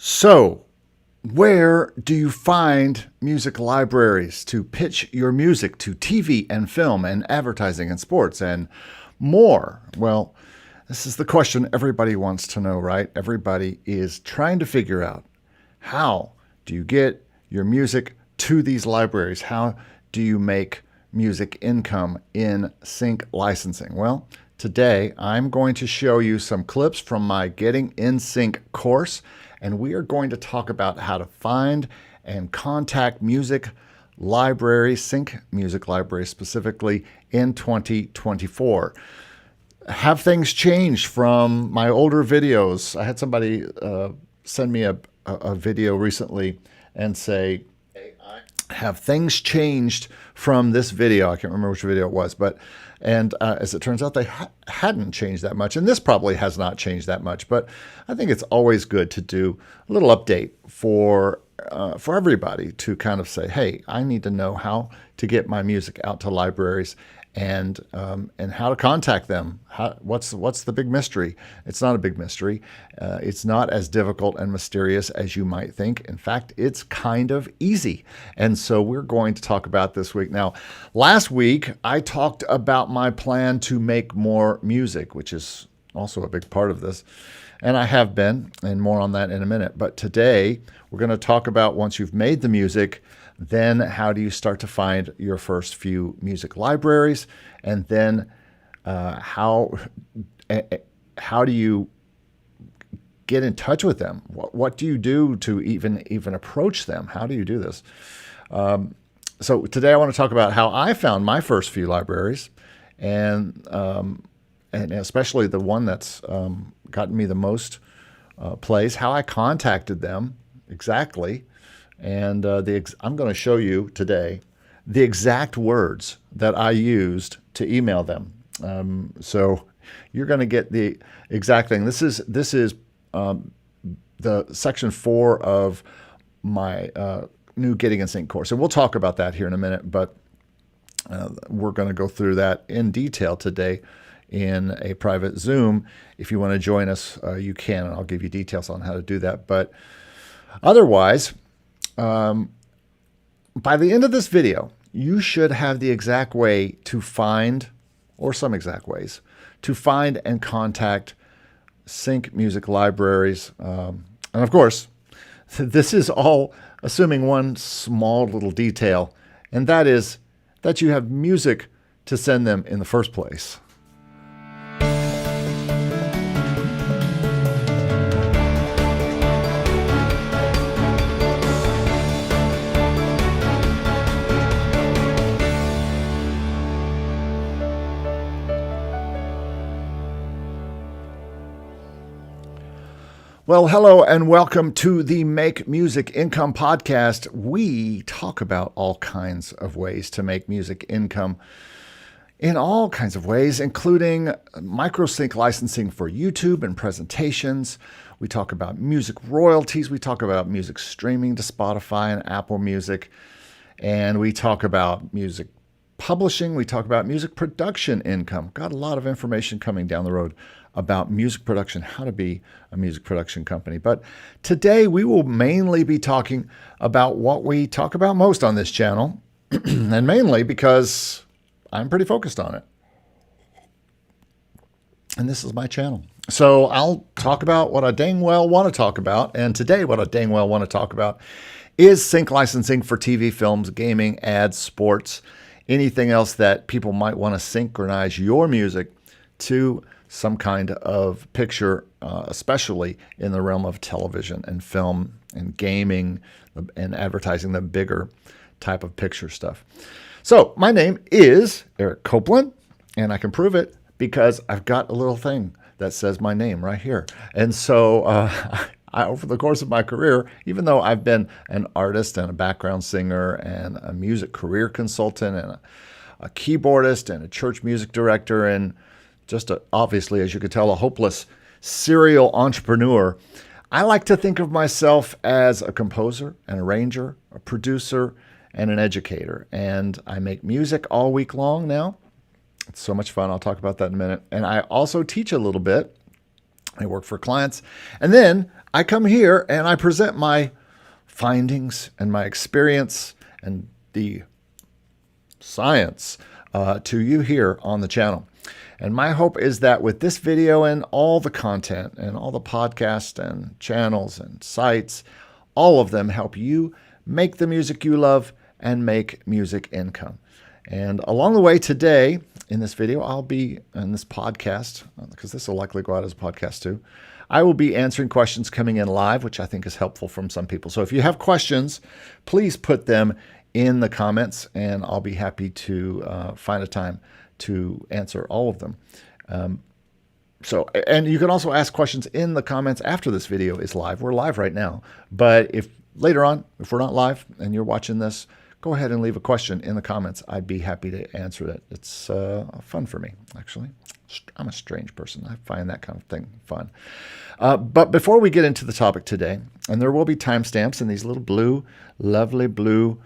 So, where do you find music libraries to pitch your music to TV and film and advertising and sports and more? Well, this is the question everybody wants to know, right? Everybody is trying to figure out, how do you get your music to these libraries? How do you make music income in sync licensing? Well, today I'm going to show you some clips from my Getting in Sync course, and we are going to talk about how to find and contact music libraries, sync music libraries specifically, in 2024. Have things changed from my older videos? I had somebody send me a video recently and say, have things changed from this video? I can't remember which video it was, but as it turns out, they hadn't changed that much, and this probably has not changed that much. But I think it's always good to do a little update for everybody to kind of say, hey, I need to know how to get my music out to libraries and how to contact them. What's the big mystery? It's not a big mystery. It's not as difficult and mysterious as you might think. In fact, it's kind of easy. And so we're going to talk about this week. Now, last week, I talked about my plan to make more music, which is also a big part of this. And I have been, and more on that in a minute. But today, we're going to talk about, once you've made the music, then how do you start to find your first few music libraries? And then how do you get in touch with them? What do you do to even approach them? How do you do this? So today I want to talk about how I found my first few libraries, and especially the one that's gotten me the most plays, how I contacted them exactly. And I'm going to show you today the exact words that I used to email them. So you're going to get the exact thing. This is the section 4 of my new Getting in Sync course. And we'll talk about that here in a minute, but we're going to go through that in detail today in a private Zoom. If you want to join us, you can, and I'll give you details on how to do that. But otherwise, by the end of this video, you should have the exact way to find, or some exact ways, to find and contact sync music libraries. And of course, this is all assuming one small little detail, and that is that you have music to send them in the first place. Well, hello and welcome to the Make Music Income podcast. We talk about all kinds of ways to make music income in all kinds of ways, including microsync licensing for YouTube and presentations. We talk about music royalties. We talk about music streaming to Spotify and Apple Music. And we talk about music publishing. We talk about music production income. Got a lot of information coming down the road about music production, how to be a music production company. But today we will mainly be talking about what we talk about most on this channel, and mainly because I'm pretty focused on it. And this is my channel. So I'll talk about what I dang well want to talk about. And today what I dang well want to talk about is sync licensing for TV, films, gaming, ads, sports, anything else that people might want to synchronize your music to some kind of picture, especially in the realm of television and film and gaming and advertising, the bigger type of picture stuff. So my name is Eric Copeland, and I can prove it because I've got a little thing that says my name right here. And so over the course of my career, even though I've been an artist and a background singer and a music career consultant and a keyboardist and a church music director and just obviously, as you could tell, a hopeless serial entrepreneur, I like to think of myself as a composer, an arranger, a producer, and an educator. And I make music all week long now. It's so much fun. I'll talk about that in a minute. And I also teach a little bit. I work for clients. And then I come here and I present my findings and my experience and the science to you here on the channel. And my hope is that with this video and all the content and all the podcasts and channels and sites, all of them help you make the music you love and make music income. And along the way today, in this video, I'll be, in this podcast, because this will likely go out as a podcast too, I will be answering questions coming in live, which I think is helpful from some people. So if you have questions, please put them in the comments, and I'll be happy to find a time to answer all of them. And you can also ask questions in the comments after this video is live. We're live right now, but if later on, if we're not live and you're watching this, go ahead and leave a question in the comments. I'd be happy to answer it. It's fun for me, actually. I'm a strange person. I find that kind of thing fun. But before we get into the topic today, and there will be timestamps in these little blue, lovely blue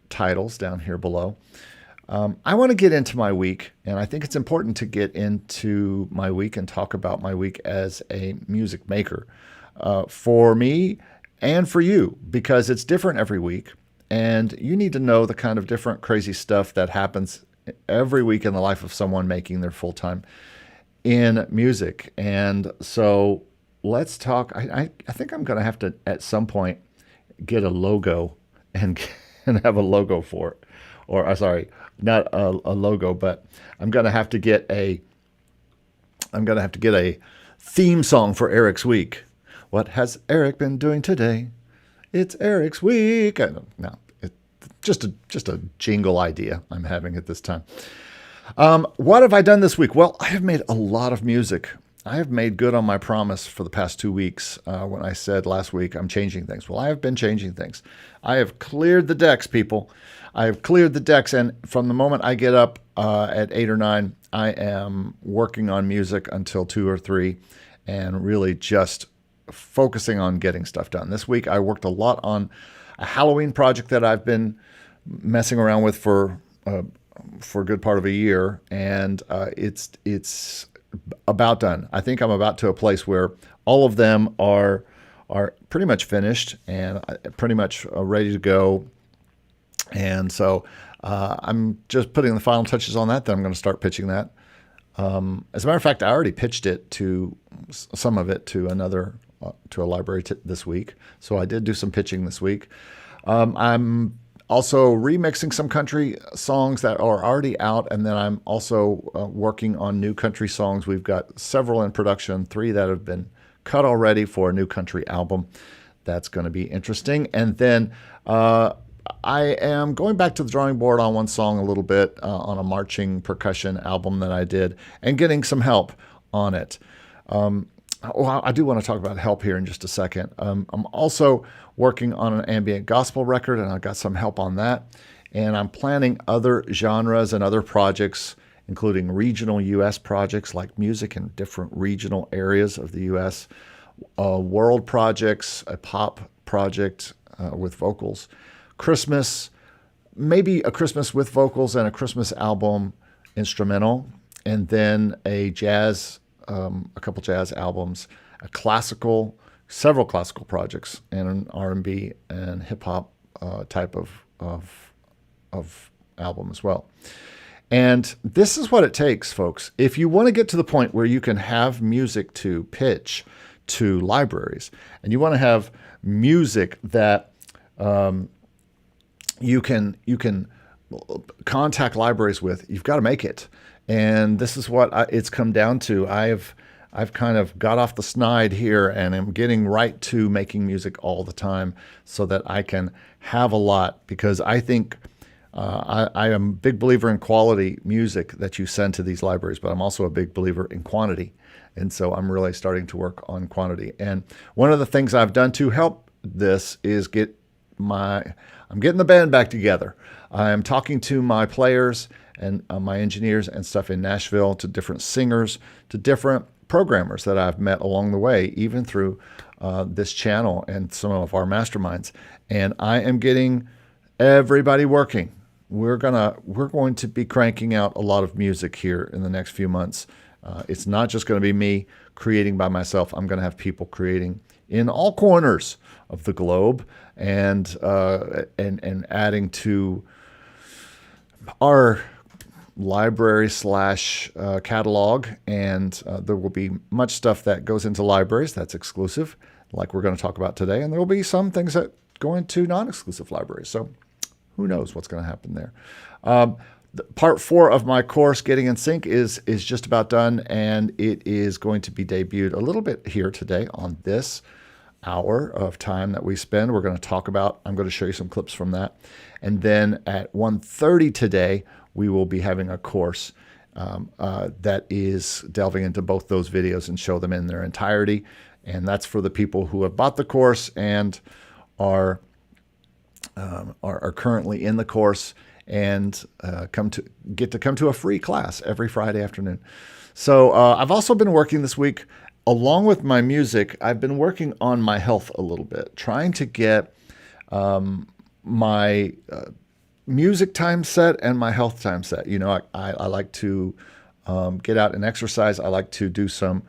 titles down here below, I want to get into my week, and I think it's important to get into my week and talk about my week as a music maker for me and for you, because it's different every week, and you need to know the kind of different crazy stuff that happens every week in the life of someone making their full-time in music. And so let's talk. I think I'm going to have to, at some point, get a logo and have a logo for it. Or sorry, not a logo, but I'm going to have to get a theme song for Eric's week. What has Eric been doing today? It's Eric's week. No, just a jingle idea I'm having at this time. What have I done this week? Well, I have made a lot of music. I have made good on my promise for the past 2 weeks when I said last week I'm changing things. Well, I have been changing things. I have cleared the decks, people. I have cleared the decks, and from the moment I get up at 8 or 9, I am working on music until 2 or 3 and really just focusing on getting stuff done. This week I worked a lot on a Halloween project that I've been messing around with for a good part of a year, and it's about done. I think I'm about to a place where all of them are pretty much finished and pretty much ready to go. And so I'm just putting the final touches on that. Then I'm going to start pitching that. As a matter of fact, I already pitched it to some of it to to a library this week. So I did do some pitching this week. I'm also remixing some country songs that are already out, and then I'm also working on new country songs. We've got several in production, 3 that have been cut already for a new country album. That's going to be interesting. And then I am going back to the drawing board on one song a little bit on a marching percussion album that I did, and getting some help on it. I do want to talk about help here in just a second. I'm also working on an ambient gospel record, and I got some help on that. And I'm planning other genres and other projects, including regional U.S. projects like music in different regional areas of the U.S., world projects, a pop project with vocals, Christmas, maybe a Christmas with vocals and a Christmas album instrumental, and then a couple jazz albums, several classical projects, and an R&B and hip hop type of album as well. And this is what it takes, folks. If you want to get to the point where you can have music to pitch to libraries, and you want to have music that you can contact libraries with, you've got to make it. And this is what it's come down to. I've kind of got off the snide here and am getting right to making music all the time so that I can have a lot, because I think I am a big believer in quality music that you send to these libraries, but I'm also a big believer in quantity. And so I'm really starting to work on quantity. And one of the things I've done to help this is I'm getting the band back together. I'm talking to my players and my engineers and stuff in Nashville, to different singers, to different programmers that I've met along the way, even through this channel and some of our masterminds. And I am getting everybody working. We're going to be cranking out a lot of music here in the next few months. It's not just going to be me creating by myself. I'm going to have people creating in all corners of the globe, and adding to our library slash catalog. And there will be much stuff that goes into libraries that's exclusive, like we're going to talk about today. And there will be some things that go into non-exclusive libraries. So who knows what's going to happen there. Part 4 of my course, Getting in Sync, is just about done, and it is going to be debuted a little bit here today on this hour of time that we spend. We're going to talk about, I'm going to show you some clips from that. And then at 1:30 today, we will be having a course that is delving into both those videos and show them in their entirety. And that's for the people who have bought the course and are currently in the course, and get to come to a free class every Friday afternoon. So I've also been working this week, along with my music. I've been working on my health a little bit, trying to get my music time set and my health time set. You know, I like to get out and exercise. I like to do some.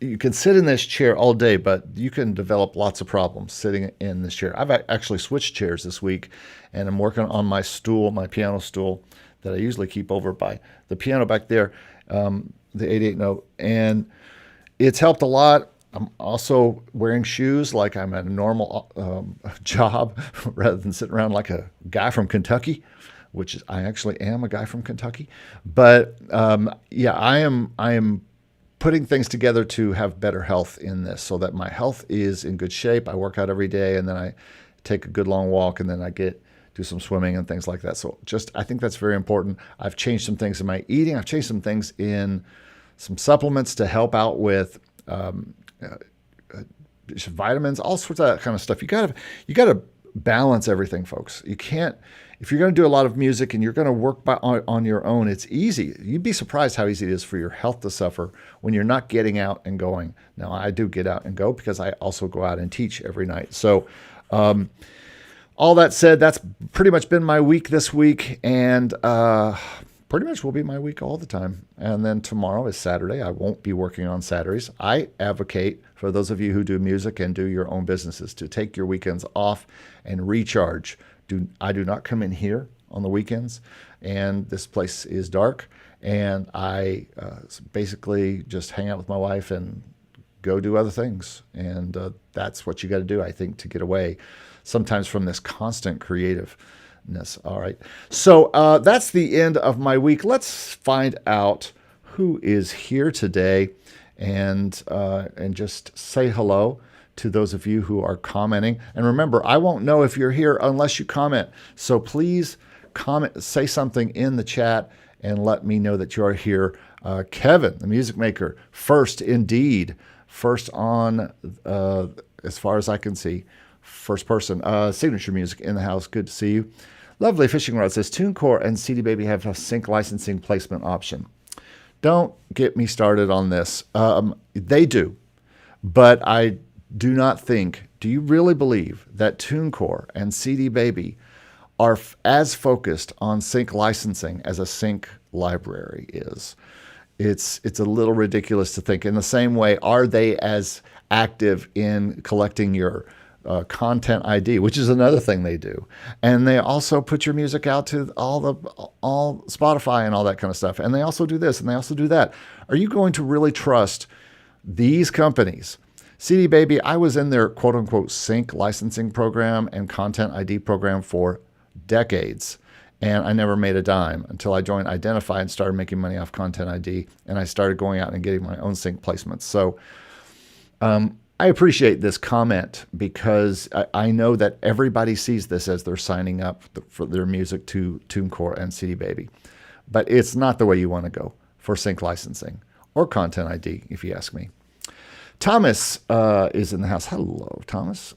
You can sit in this chair all day, but you can develop lots of problems sitting in this chair. I've actually switched chairs this week, and I'm working on my stool, my piano stool that I usually keep over by the piano back there, the 8/8 note, and it's helped a lot. I'm also wearing shoes like I'm at a normal job, rather than sitting around like a guy from Kentucky, which is, I actually am a guy from Kentucky. But yeah, I am putting things together to have better health in this, so that my health is in good shape. I work out every day, and then I take a good long walk, and then I do some swimming and things like that. So I think that's very important. I've changed some things in my eating. I've changed some things in some supplements to help out with vitamins, all sorts of that kind of stuff. You gotta balance everything, folks. You can't, if you're going to do a lot of music and you're going to work on your own, it's easy. You'd be surprised how easy it is for your health to suffer when you're not getting out and going. Now, I do get out and go because I also go out and teach every night. So all that said, that's pretty much been my week this week, and pretty much will be my week all the time. And then tomorrow is Saturday. I won't be working on Saturdays. I advocate for those of you who do music and do your own businesses to take your weekends off and recharge. I do not come in here on the weekends, and this place is dark, and I basically just hang out with my wife and go do other things. And that's what you got to do, I think, to get away sometimes from this constant creativeness. All right. So that's the end of my week. Let's find out who is here today, and just say hello to those of you who are commenting. And remember, I won't know if you're here unless you comment. So please comment, say something in the chat, and let me know that you are here. Kevin, the music maker, first indeed. First on, as far as I can see, first person. Signature Music in the house. Good to see you. Lovely Fishing Rod says, TuneCore and CD Baby have a sync licensing placement option. Don't get me started on this. They do, but I do not think, do you really believe that TuneCore and CD Baby are as focused on sync licensing as a sync library is? It's a little ridiculous to think. In the same way, are they as active in collecting your content ID, which is another thing they do? And they also put your music out to all Spotify and all that kind of stuff. And they also do this and they also do that. Are you going to really trust these companies? CD Baby, I was in their quote unquote sync licensing program and content ID program for decades, and I never made a dime until I joined Identify and started making money off content ID, and I started going out and getting my own sync placements. So I appreciate this comment, because I know that everybody sees this as they're signing up for their music to TuneCore and CD Baby, but it's not the way you want to go for sync licensing or content ID, if you ask me. Thomas is in the house. Hello, Thomas.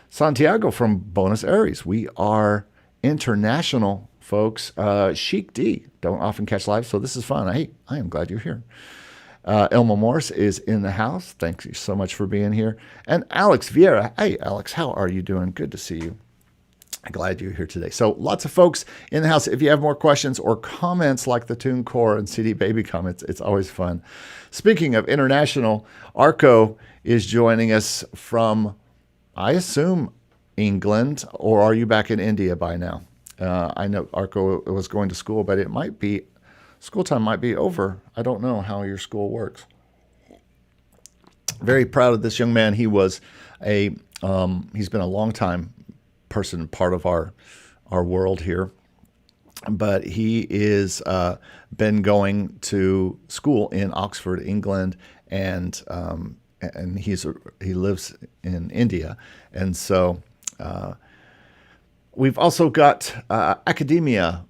Santiago from Buenos Aires. We are international, folks. Chic D don't often catch live, so this is fun. I am glad you're here. Elma Morris is in the house. Thank you so much for being here. And Alex Vieira. Hey, Alex, how are you doing? Good to see you. Glad you're here today. So lots of folks in the house. If you have more questions or comments like the TuneCore and CD Baby comments, it's always fun. Speaking of international, Arco is joining us from, I assume, England, or are you back in India by now? I know Arco was going to school, but it might be, school time might be over. I don't know how your school works. Very proud of this young man. He was he's been a long time person, part of our world here, but he is been going to school in Oxford, England, and he lives in India, and so we've also got Academia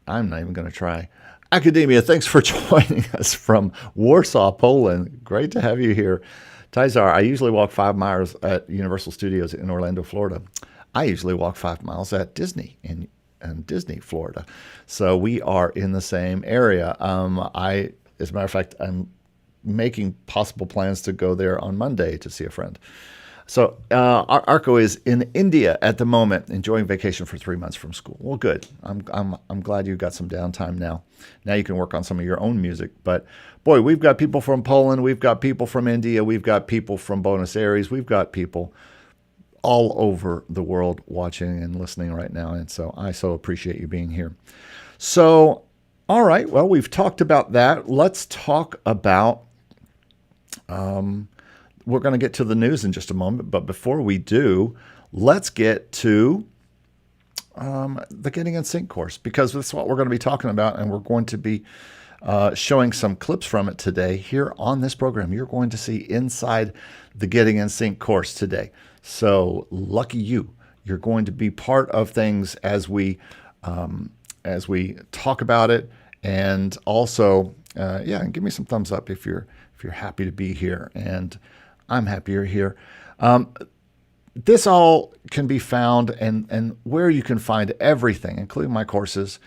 I'm not even going to try. Academia, thanks for joining us from Warsaw, Poland. Great to have you here. Tizar, I usually walk 5 miles at Universal Studios in Orlando, Florida. I usually walk 5 miles at Disney in Disney, Florida. So we are in the same area. As a matter of fact, I'm making possible plans to go there on Monday to see a friend. So Arco is in India at the moment, enjoying vacation for 3 months from school. Well, good. I'm glad you got some downtime now. Now you can work on some of your own music. But boy, we've got people from Poland, we've got people from India, we've got people from Buenos Aires, we've got people all over the world watching and listening right now. And so I so appreciate you being here. So, all right, well, we've talked about that. Let's talk about we're going to get to the news in just a moment, but before we do, let's get to the Getting in Sync course, because that's what we're going to be talking about, and we're going to be showing some clips from it today here on this program. You're going to see inside the Getting in Sync course today. So lucky you. You're going to be part of things as we talk about it, and also, and give me some thumbs up if you're happy to be here, and I'm happy you're here. This all can be found, and where you can find everything, including my courses,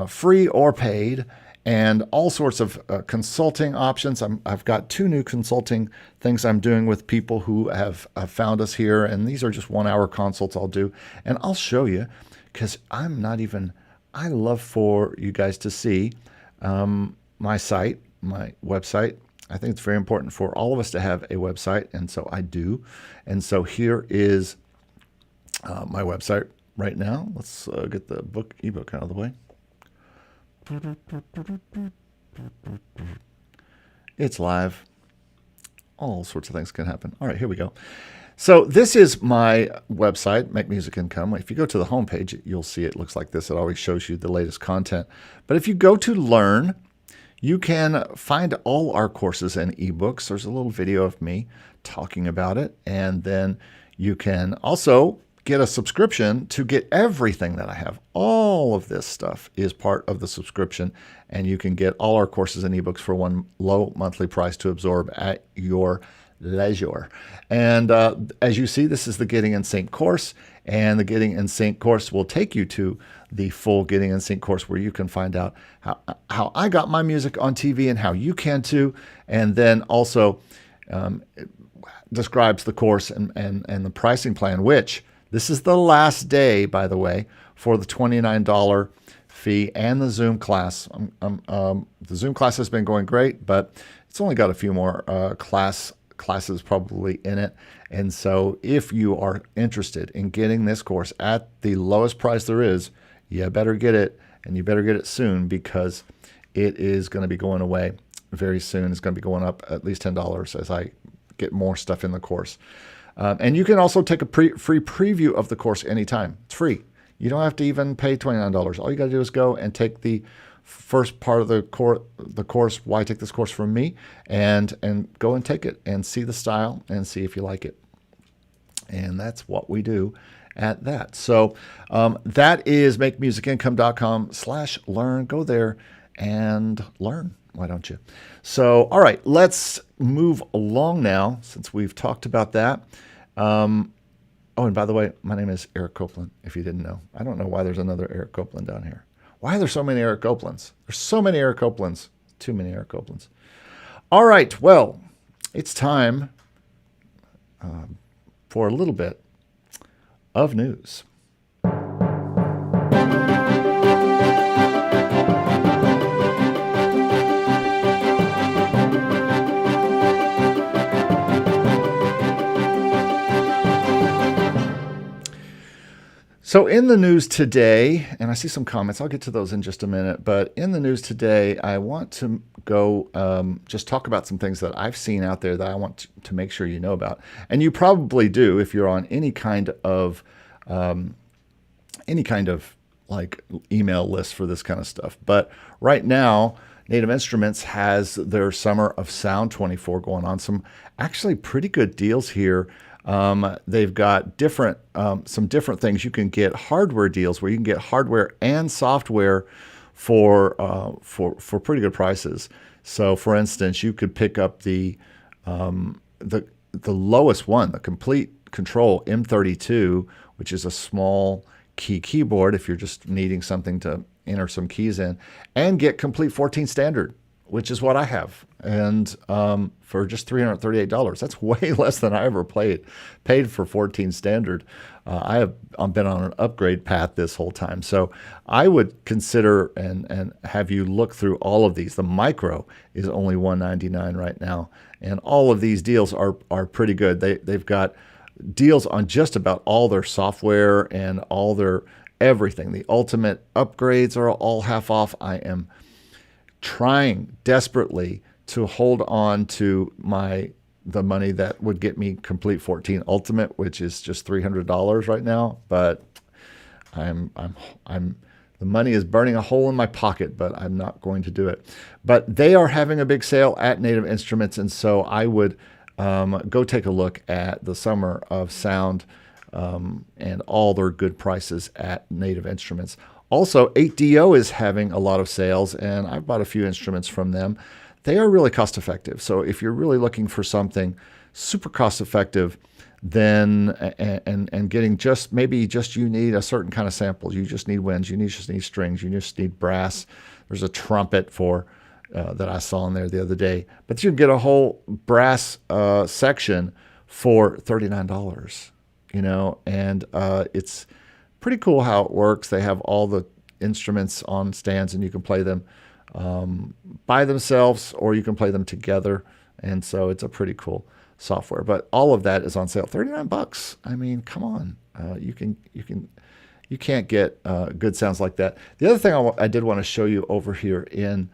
free or paid, and all sorts of consulting options. I've got 2 new consulting things I'm doing with people who have found us here, and these are just 1-hour consults I'll do, and I'll show you, because I love for you guys to see my site, my website. I think it's very important for all of us to have a website, and so I do. And so here is my website right now. Let's get the ebook out of the way. It's live. All sorts of things can happen. All right, here we go. So this is my website, Make Music Income. If you go to the homepage, you'll see it looks like this. It always shows you the latest content. But if you go to Learn, you can find all our courses and ebooks. There's a little video of me talking about it. And then you can also get a subscription to get everything that I have. All of this stuff is part of the subscription, and you can get all our courses and ebooks for one low monthly price to absorb at your leisure. And as you see, this is the Getting in Sync course, and the Getting in Sync course will take you to the full Getting in Sync course, where you can find out how I got my music on TV and how you can too. And then also it describes the course and the pricing plan, which this is the last day, by the way, for the $29 fee and the Zoom class. The Zoom class has been going great, but it's only got a few more classes probably in it. And so if you are interested in getting this course at the lowest price there is, you better get it, and you better get it soon, because it is going to be going away very soon. It's going to be going up at least $10 as I get more stuff in the course. And you can also take a free preview of the course anytime. It's free. You don't have to even pay $29. All you got to do is go and take the first part of the course, Why Take This Course From Me, and go and take it and see the style and see if you like it. And that's what we do at that. So that is makemusicincome.com/learn. Go there and learn. Why don't you? So, all right, let's move along now, since we've talked about that. Oh, and by the way, my name is Eric Copeland, if you didn't know. I don't know why there's another Eric Copeland down here. Why are there so many Eric Copelands? There's so many Eric Copelands. Too many Eric Copelands. All right, well, it's time for a little bit of news. So, in the news today, and I see some comments, I'll get to those in just a minute, but in the news today, I want to go just talk about some things that I've seen out there that I want to make sure you know about. And you probably do if you're on any kind of like email list for this kind of stuff. But right now, Native Instruments has their Summer of Sound 24 going on. Some actually pretty good deals here. They've got some different things. You can get hardware deals where you can get hardware and software for pretty good prices. So, for instance, you could pick up the lowest one, the Complete Control M32, which is a small keyboard if you're just needing something to enter some keys in, and get Complete 14 Standard, which is what I have, and for just $338. That's way less than I ever paid for 14 Standard. I've been on an upgrade path this whole time, so I would consider and have you look through all of these. The Micro is only $199 right now, and all of these deals are pretty good. They've got deals on just about all their software and all their everything. The ultimate upgrades are all half off. I am trying desperately to hold on to the money that would get me Complete 14 Ultimate, which is just $300 right now. But the money is burning a hole in my pocket, but I'm not going to do it. But they are having a big sale at Native Instruments, and so I would go take a look at the Summer of Sound and all their good prices at Native Instruments. Also, 8DO is having a lot of sales, and I've bought a few instruments from them. They are really cost effective. So if you're really looking for something super cost effective, then and getting maybe you need a certain kind of sample. You just need winds. You just need strings. You just need brass. There's a trumpet that I saw in there the other day. But you can get a whole brass section for $39, and it's pretty cool how it works. They have all the instruments on stands, and you can play them by themselves, or you can play them together. And so it's a pretty cool software. But all of that is on sale, $39. I mean, come on, you can't get good sounds like that. The other thing I did want to show you over here in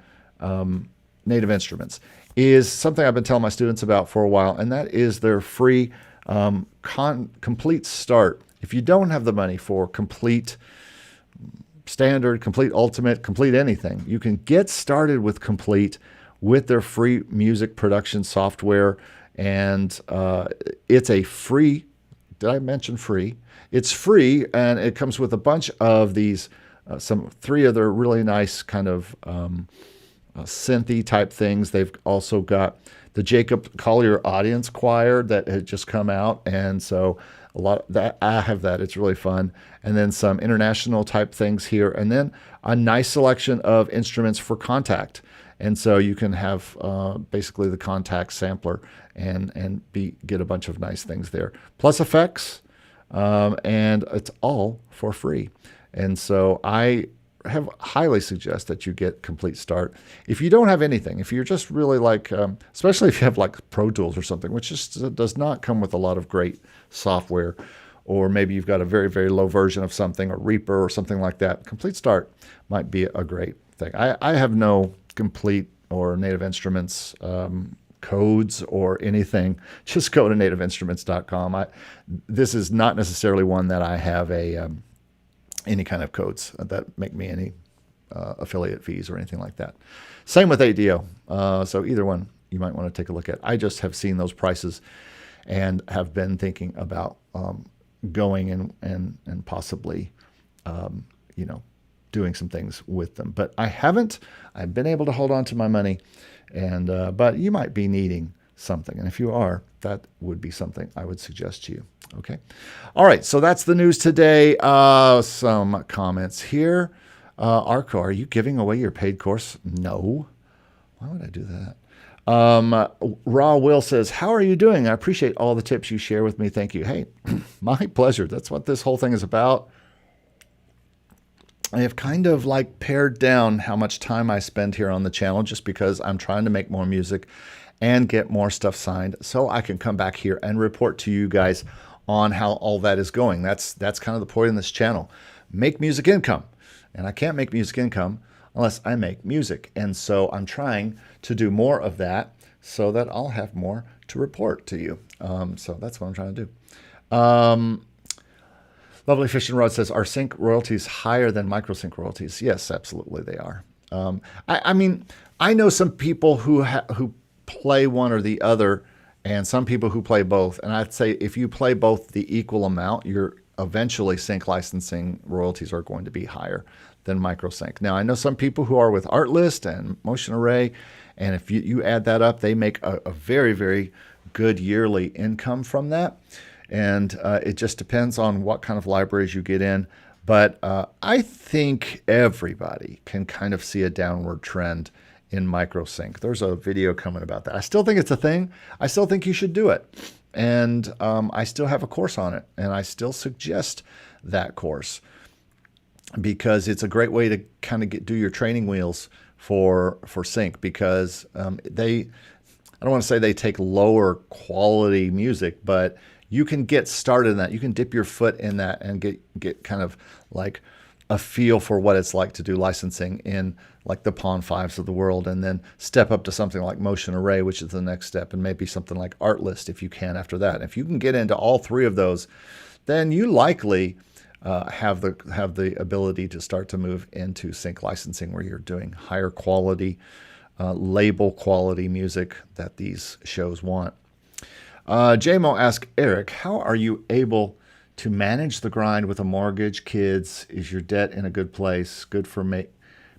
Native Instruments is something I've been telling my students about for a while, and that is their free Complete Start. If you don't have the money for Complete Standard, Complete Ultimate, Complete anything, you can get started with Complete with their free music production software, and it's a free. Did I mention free? It's free, and it comes with a bunch of these, three of their really nice kind of synthy type things. They've also got the Jacob Collier Audience Choir that had just come out, and so a lot of that, I have that. It's really fun. And then some international type things here, and then a nice selection of instruments for Contact. And so you can have basically the Contact sampler and get a bunch of nice things there, plus effects, and it's all for free. And so I have highly suggest that you get Complete Start. If you don't have anything, if you're just really like, especially if you have like Pro Tools or something, which just does not come with a lot of great software, or maybe you've got a very, very low version of something, or Reaper or something like that, Complete Start might be a great thing. I have no Complete or Native Instruments codes or anything. Just go to nativeinstruments.com. This is not necessarily one that I have any kind of codes that make me any affiliate fees or anything like that. Same with ADO. So either one you might want to take a look at. I just have seen those prices and have been thinking about going and possibly, doing some things with them. But I haven't. I've been able to hold on to my money, and but you might be needing something. And if you are, that would be something I would suggest to you. Okay. All right. So that's the news today. Some comments here. Arco, are you giving away your paid course? No. Why would I do that? Raw Will says, how are you doing? I appreciate all the tips you share with me. Thank you. Hey, my pleasure. That's what this whole thing is about. I have kind of like pared down how much time I spend here on the channel, just because I'm trying to make more music and get more stuff signed so I can come back here and report to you guys on how all that is going. That's kind of the point in this channel. Make music income. And I can't make music income unless I make music. And so I'm trying to do more of that so that I'll have more to report to you. So that's what I'm trying to do. Lovely Fish and Rod says, are sync royalties higher than microsync royalties? Yes, absolutely they are. I mean, I know some people who play one or the other, and some people who play both. And I'd say if you play both the equal amount, you're eventually sync licensing royalties are going to be higher than microsync. Now, I know some people who are with Artlist and Motion Array, and if you add that up, they make a very, very good yearly income from that. And it just depends on what kind of libraries you get in. But I think everybody can kind of see a downward trend in microsync. There's a video coming about that. I still think it's a thing. I still think you should do it. And I still have a course on it. And I still suggest that course because it's a great way to kind of do your training wheels for sync, because I don't want to say they take lower quality music, but you can get started in that. You can dip your foot in that and get kind of like a feel for what it's like to do licensing in like the Pawn Fives of the world, and then step up to something like Motion Array, which is the next step, and maybe something like Artlist if you can after that. And if you can get into all three of those, then you likely have the ability to start to move into sync licensing, where you're doing higher quality, label quality music that these shows want. JMO asks, Eric, how are you able to manage the grind with a mortgage, kids? Is your debt in a good place? Good for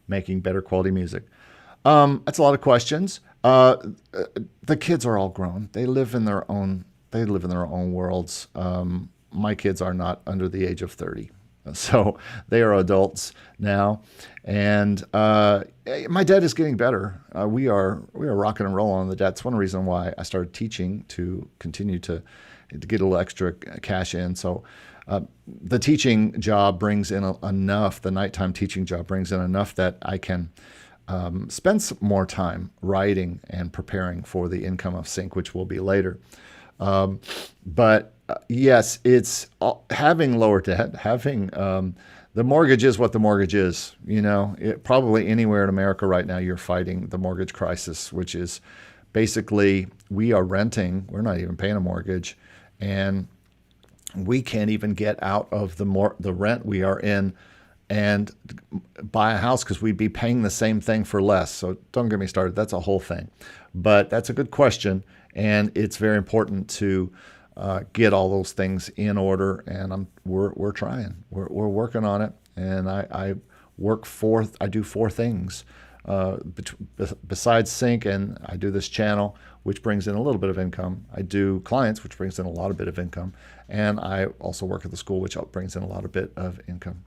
making better quality music? That's a lot of questions. The kids are all grown. They live in their own worlds. My kids are not under the age of 30. So they are adults now. And my debt is getting better. We are rocking and rolling on the debt. It's one reason why I started teaching, to continue to get a little extra cash in. So the teaching job brings in enough, the nighttime teaching job brings in enough that I can spend some more time writing and preparing for the income of sync, which will be later. But yes, it's having lower debt, having the mortgage is what the mortgage is. You know, probably anywhere in America right now, you're fighting the mortgage crisis, which is basically we are renting. We're not even paying a mortgage, and we can't even get out of the rent we are in and buy a house because we'd be paying the same thing for less. So don't get me started. That's a whole thing. But that's a good question, and it's very important to get all those things in order. And we're trying. We're working on it. And I do four things besides sync, and I do this channel, which brings in a little bit of income. I do clients, which brings in a lot of bit of income, and I also work at the school, which brings in a lot of bit of income.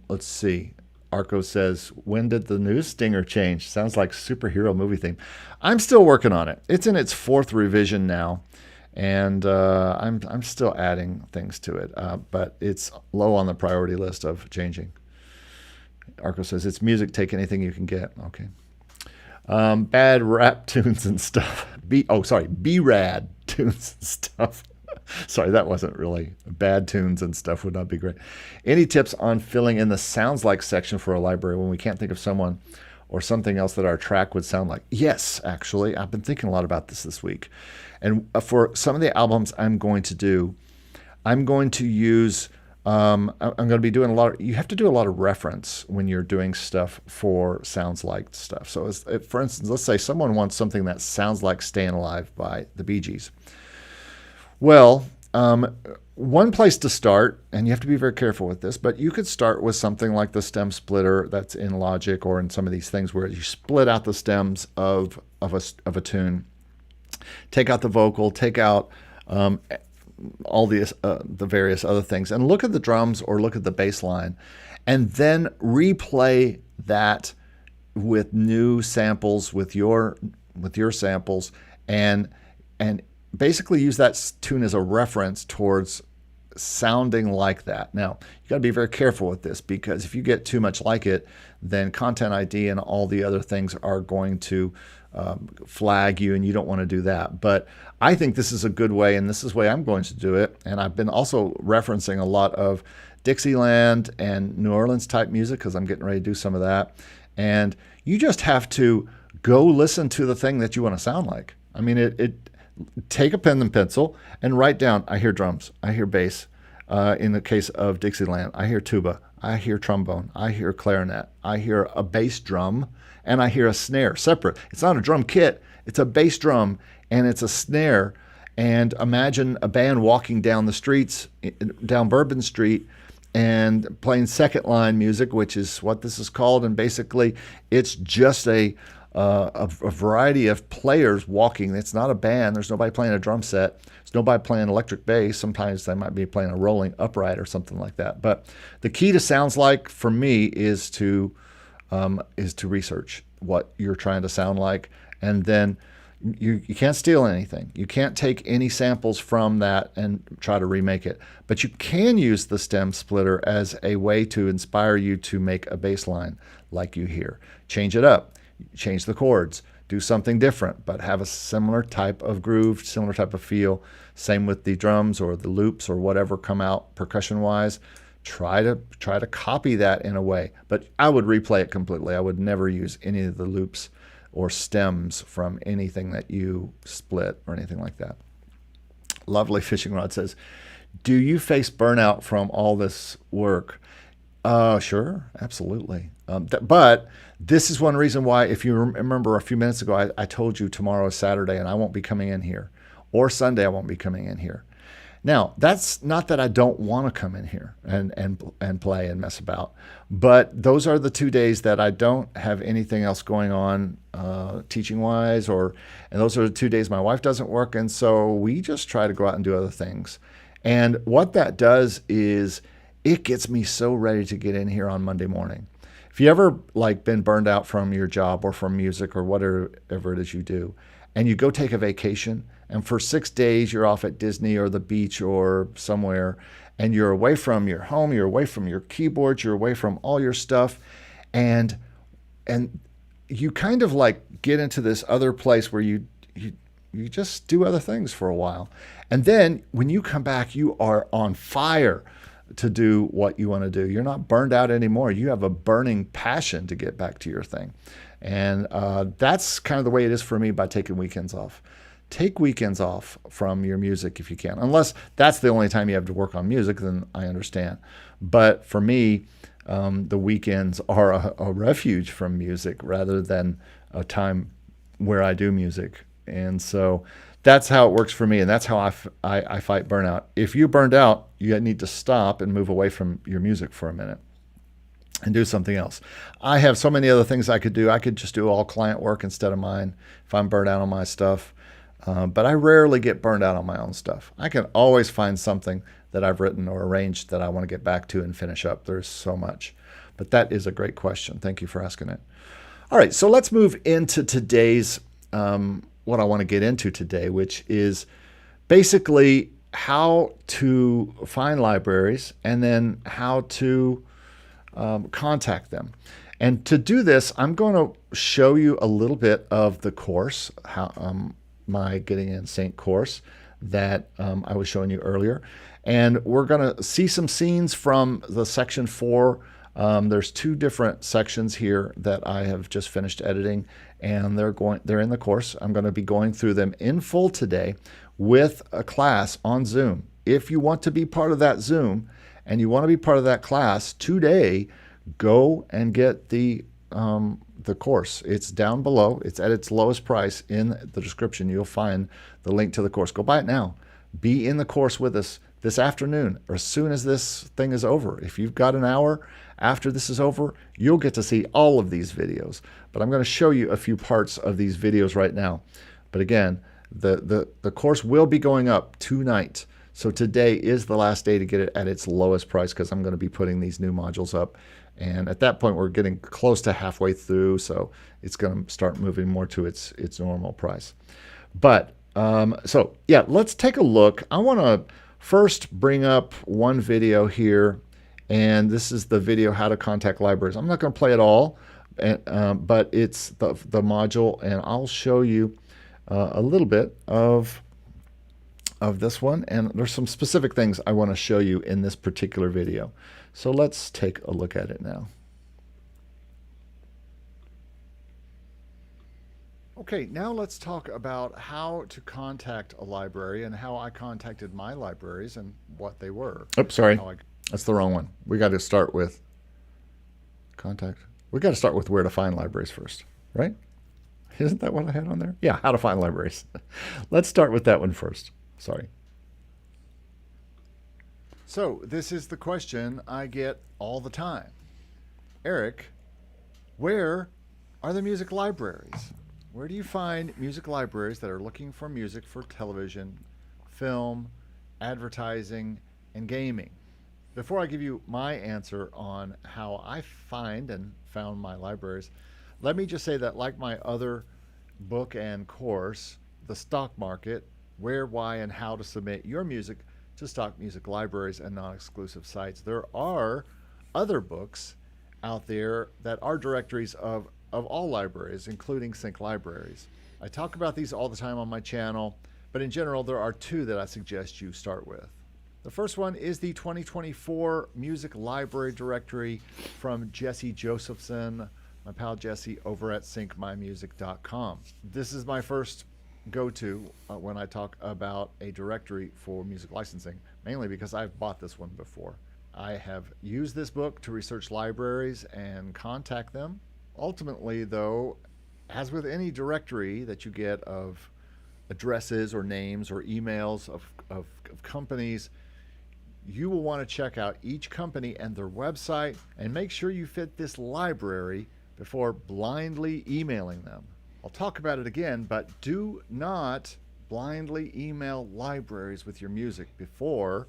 Let's see. Arco says, when did the news stinger change? Sounds like superhero movie theme. I'm still working on it. It's in its 4th revision now, and I'm still adding things to it, but it's low on the priority list of changing. Arco says, it's music, take anything you can get. Okay. Bad rap tunes and stuff. B-rad tunes and stuff. Sorry, that wasn't really bad tunes and stuff would not be great. Any tips on filling in the sounds like section for a library when we can't think of someone or something else that our track would sound like? Yes, actually, I've been thinking a lot about this week. And for some of the albums I'm going to do, I'm going to use, I'm going to be doing you have to do a lot of reference when you're doing stuff for sounds like stuff. So for instance, let's say someone wants something that sounds like Staying Alive by the Bee Gees. Well, one place to start, and you have to be very careful with this, but you could start with something like the stem splitter that's in Logic or in some of these things where you split out the stems of a tune, take out the vocal, take out all the various other things, and look at the drums or look at the bass line, and then replay that with new samples, with your samples, and basically use that tune as a reference towards sounding like that. Now, you got to be very careful with this, because if you get too much like it, then Content ID and all the other things are going to flag you, and you don't want to do that. But I think this is a good way, and this is the way I'm going to do it. And I've been also referencing a lot of Dixieland and New Orleans type music because I'm getting ready to do some of that. And you just have to go listen to the thing that you want to sound like. I mean, take a pen and pencil and write down, I hear drums, I hear bass. In the case of Dixieland, I hear tuba, I hear trombone, I hear clarinet, I hear a bass drum, and I hear a snare separate. It's not a drum kit, it's a bass drum and it's a snare. And imagine a band walking down the streets, down Bourbon Street, and playing second line music, which is what this is called. And basically, it's just a variety of players walking. It's not a band. There's nobody playing a drum set. There's nobody playing electric bass. Sometimes they might be playing a rolling upright or something like that. But the key to sounds like for me is to research what you're trying to sound like, and then you can't steal anything. You can't take any samples from that and try to remake it. But you can use the stem splitter as a way to inspire you to make a bass line like you hear. Change it up. Change the chords. Do something different, but have a similar type of groove, similar type of feel. Same with the drums or the loops or whatever come out percussion-wise. Try to copy that in a way. But I would replay it completely. I would never use any of the loops or stems from anything that you split or anything like that. Lovely Fishing Rod says, do you face burnout from all this work? Sure, absolutely. But this is one reason why, if you remember a few minutes ago, I told you tomorrow is Saturday and I won't be coming in here, or Sunday I won't be coming in here. Now, that's not that I don't want to come in here and play and mess about, but those are the 2 days that I don't have anything else going on teaching-wise, and those are the 2 days my wife doesn't work, and so we just try to go out and do other things. And what that does is it gets me so ready to get in here on Monday morning. If you ever been burned out from your job or from music or whatever it is you do, and you go take a vacation, and for 6 days you're off at Disney or the beach or somewhere, and you're away from your home, you're away from your keyboard, you're away from all your stuff, and you kind of get into this other place where you just do other things for a while. And then when you come back, you are on fire to do what you want to do. You're not burned out anymore. You have a burning passion to get back to your thing. And that's kind of the way it is for me by taking weekends off. Take weekends off from your music if you can. Unless that's the only time you have to work on music, then I understand. But for me, the weekends are a refuge from music rather than a time where I do music. And so that's how it works for me, and that's how I fight burnout. If you burned out, you need to stop and move away from your music for a minute and do something else. I have so many other things I could do. I could just do all client work instead of mine if I'm burned out on my stuff. But I rarely get burned out on my own stuff. I can always find something that I've written or arranged that I want to get back to and finish up. There's so much. But that is a great question. Thank you for asking it. All right, so let's move into today's what I want to get into today, which is basically how to find libraries and then how to contact them. And to do this, I'm going to show you a little bit of the course, my Getting in Sync course that I was showing you earlier. And we're going to see some scenes from the section 4. There's 2 different sections here that I have just finished editing, and they're in the course. I'm going to be going through them in full today with a class on Zoom. If you want to be part of that Zoom and you want to be part of that class today, go and get the course. It's down below. It's at its lowest price. In the description, you'll find the link to the course. Go buy it now. Be in the course with us this afternoon or as soon as this thing is over. If you've got an hour after this is over, you'll get to see all of these videos. But I'm going to show you a few parts of these videos right now. But again, the course will be going up tonight. So today is the last day to get it at its lowest price because I'm going to be putting these new modules up. And at that point, we're getting close to halfway through, so it's going to start moving more to its normal price. But so yeah, let's take a look. I want to first bring up one video here, and this is the video how to contact libraries. I'm not going to play it all, but it's the module, and I'll show you a little bit of this one, and there's some specific things I want to show you in this particular video. So let's take a look at it now. Okay, now let's talk about how to contact a library and how I contacted my libraries and what they were. Oops, sorry. That's the wrong one. We got to start with contact. We got to start with where to find libraries first, right? Isn't that what I had on there? Yeah, how to find libraries. Let's start with that one first. Sorry. So this is the question I get all the time. Eric, where are the music libraries? Where do you find music libraries that are looking for music for television, film, advertising, and gaming? Before I give you my answer on how I find and found my libraries, let me just say that, like my other book and course, The Stock Market, Where, Why, and How to Submit Your Music to Stock Music Libraries and Non-Exclusive Sites, there are other books out there that are directories of all libraries, including sync libraries. I talk about these all the time on my channel, but in general, there are two that I suggest you start with. The first one is the 2024 Music Library Directory from Jesse Josephson, my pal Jesse, over at syncmymusic.com. This is my first go-to when I talk about a directory for music licensing, mainly because I've bought this one before. I have used this book to research libraries and contact them. Ultimately, though, as with any directory that you get of addresses or names or emails of companies, you will want to check out each company and their website and make sure you fit this library before blindly emailing them. I'll talk about it again, but do not blindly email libraries with your music before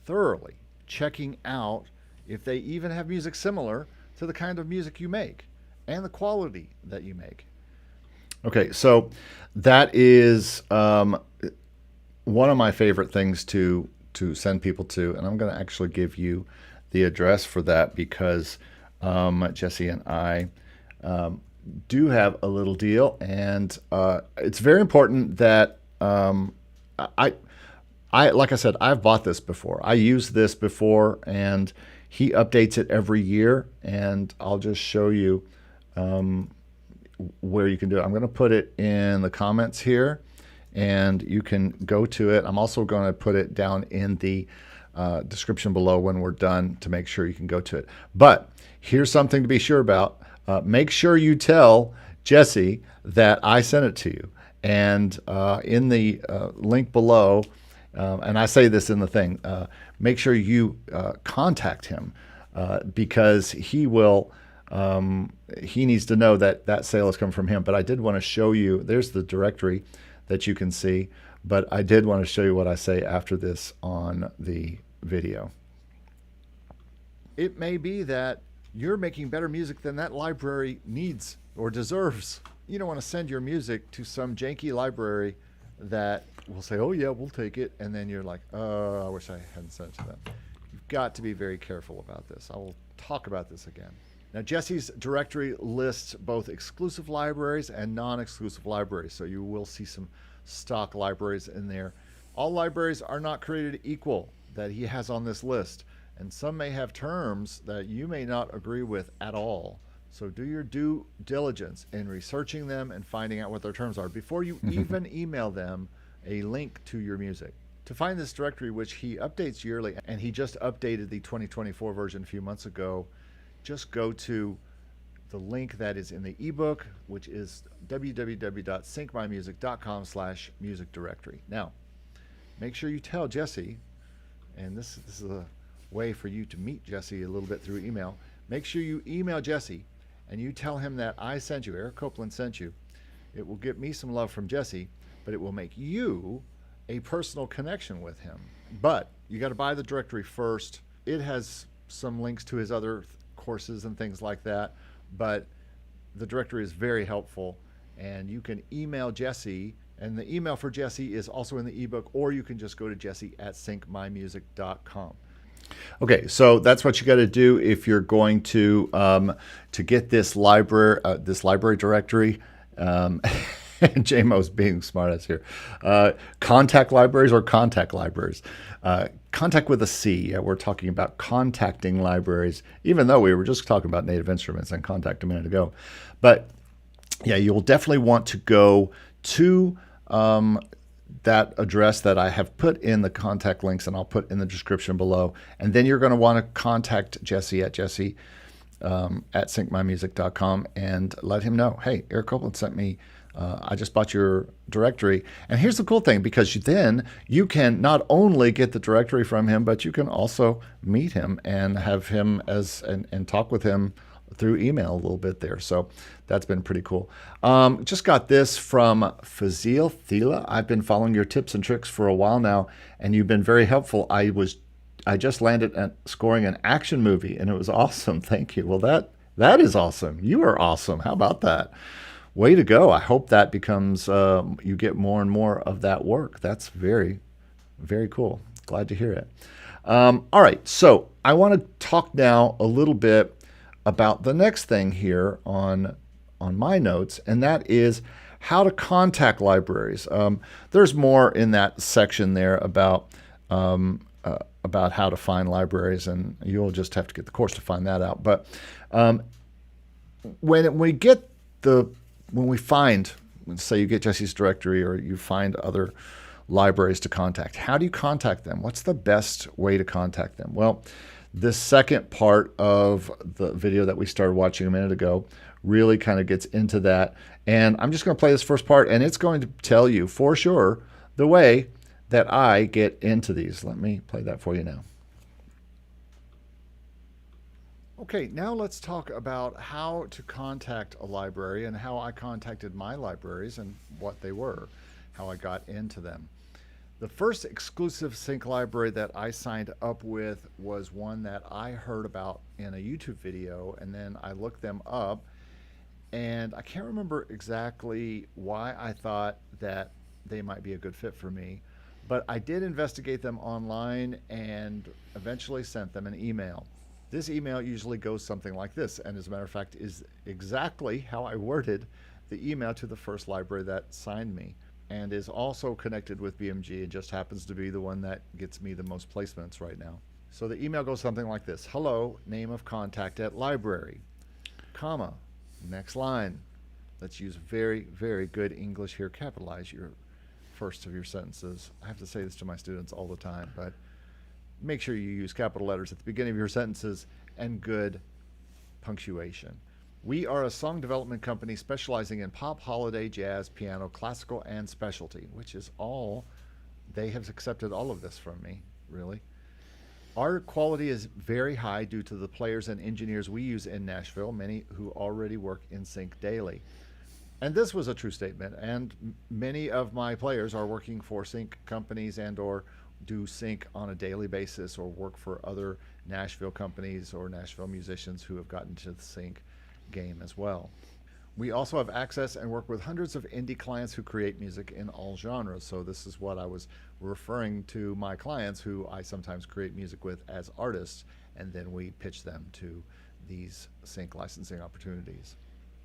thoroughly checking out if they even have music similar to the kind of music you make and the quality that you make. Okay, so that is one of my favorite things to send people to, and I'm going to actually give you the address for that because Jesse and I do have a little deal, and it's very important that I like I said, I've bought this before. I used this before, and he updates it every year, and I'll just show you where you can do it. I'm going to put it in the comments here, and you can go to it. I'm also going to put it down in the description below when we're done to make sure you can go to it. But here's something to be sure about. Make sure you tell Jesse that I sent it to you. And in the link below, and I say this in the thing, make sure you contact him because he will. He needs to know that that sale has come from him. But I did want to show you, there's the directory that you can see, but I did want to show you what I say after this on the video. It may be that you're making better music than that library needs or deserves. You don't want to send your music to some janky library that will say, oh yeah, we'll take it. And then you're like, I wish I hadn't sent it to them. You've got to be very careful about this. I will talk about this again. Now, Jesse's directory lists both exclusive libraries and non-exclusive libraries, so you will see some stock libraries in there. All libraries are not created equal that he has on this list, and some may have terms that you may not agree with at all. So do your due diligence in researching them and finding out what their terms are before you even email them a link to your music. To find this directory, which he updates yearly, and he just updated the 2024 version a few months ago, just go to the link that is in the ebook, which is www.syncmymusic.com/music directory. Now, make sure you tell Jesse, and this is a way for you to meet Jesse a little bit through email. Make sure you email Jesse and you tell him that I sent you, Eric Copeland sent you. It will get me some love from Jesse, but it will make you a personal connection with him. But you got to buy the directory first. It has some links to his other courses and things like that, but the directory is very helpful, and you can email Jesse, and the email for Jesse is also in the ebook, or you can just go to Jesse at syncmymusic.com. Okay, so that's what you got to do if you're going to get this library directory. Um, JMO's being smartass here. Contact libraries or contact libraries. Contact with a C. Yeah, we're talking about contacting libraries, even though we were just talking about native instruments and contact a minute ago. But yeah, you'll definitely want to go to that address that I have put in the contact links, and I'll put in the description below. And then you're going to want to contact Jesse at syncmymusic.com and let him know, hey, Eric Copeland sent me, I just bought your directory. And here's the cool thing, because then you can not only get the directory from him, but you can also meet him and have him and talk with him through email a little bit there. So that's been pretty cool. Just got this from Fazil Thila. I've been following your tips and tricks for a while now, and you've been very helpful. I just landed at scoring an action movie, and it was awesome. Thank you. Well, that is awesome. You are awesome. How about that? Way to go. I hope that becomes, you get more and more of that work. That's very, very cool. Glad to hear it. All right. So I want to talk now a little bit about the next thing here on my notes, and that is how to contact libraries. There's more in that section there about how to find libraries, and you'll just have to get the course to find that out. But when we find, say you get Jesse's directory or you find other libraries to contact, how do you contact them? What's the best way to contact them? Well, this second part of the video that we started watching a minute ago really kind of gets into that. And I'm just going to play this first part, and it's going to tell you for sure the way that I get into these. Let me play that for you now. Okay, now let's talk about how to contact a library and how I contacted my libraries and what they were, how I got into them. The first exclusive sync library that I signed up with was one that I heard about in a YouTube video, and then I looked them up, and I can't remember exactly why I thought that they might be a good fit for me, but I did investigate them online and eventually sent them an email. This email usually goes something like this, and as a matter of fact is exactly how I worded the email to the first library that signed me, and is also connected with BMG. It just happens to be the one that gets me the most placements right now. So the email goes something like this: hello, name of contact at library, comma, next line. Let's use very, very good English here. Capitalize your first of your sentences. I have to say this to my students all the time, but make sure you use capital letters at the beginning of your sentences and good punctuation. We are a song development company specializing in pop, holiday, jazz, piano, classical, and specialty, which is all, they have accepted all of this from me, really. Our quality is very high due to the players and engineers we use in Nashville, many who already work in sync daily. And this was a true statement, and many of my players are working for sync companies and or do sync on a daily basis or work for other Nashville companies or Nashville musicians who have gotten to the sync game as well. We also have access and work with hundreds of indie clients who create music in all genres. So this is what I was referring to my clients who I sometimes create music with as artists, and then we pitch them to these sync licensing opportunities.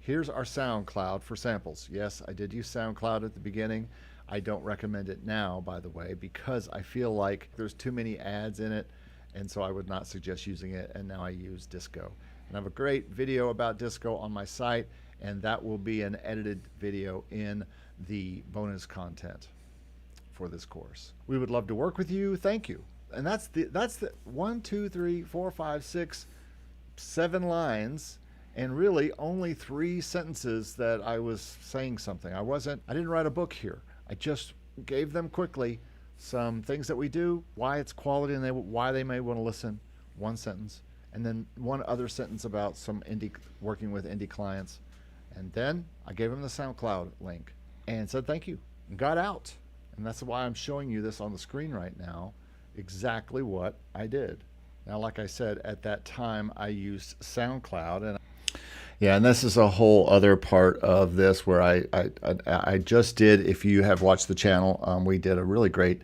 Here's our SoundCloud for samples. Yes, I did use SoundCloud at the beginning. I don't recommend it now, by the way, because I feel like there's too many ads in it, and so I would not suggest using it, and now I use Disco. And I have a great video about Disco on my site, and that will be an edited video in the bonus content for this course. We would love to work with you. Thank you. And that's the 1, 2, 3, 4, 5, 6, 7 lines, and really only 3 sentences that I was saying something. I didn't write a book here. I just gave them quickly some things that we do, why it's quality, and why they may want to listen. 1 sentence. And then 1 other sentence about some working with indie clients. And then I gave them the SoundCloud link and said thank you and got out. And that's why I'm showing you this on the screen right now, exactly what I did. Now, like I said, at that time I used SoundCloud, and yeah, and this is a whole other part of this where I just did, if you have watched the channel, we did a really great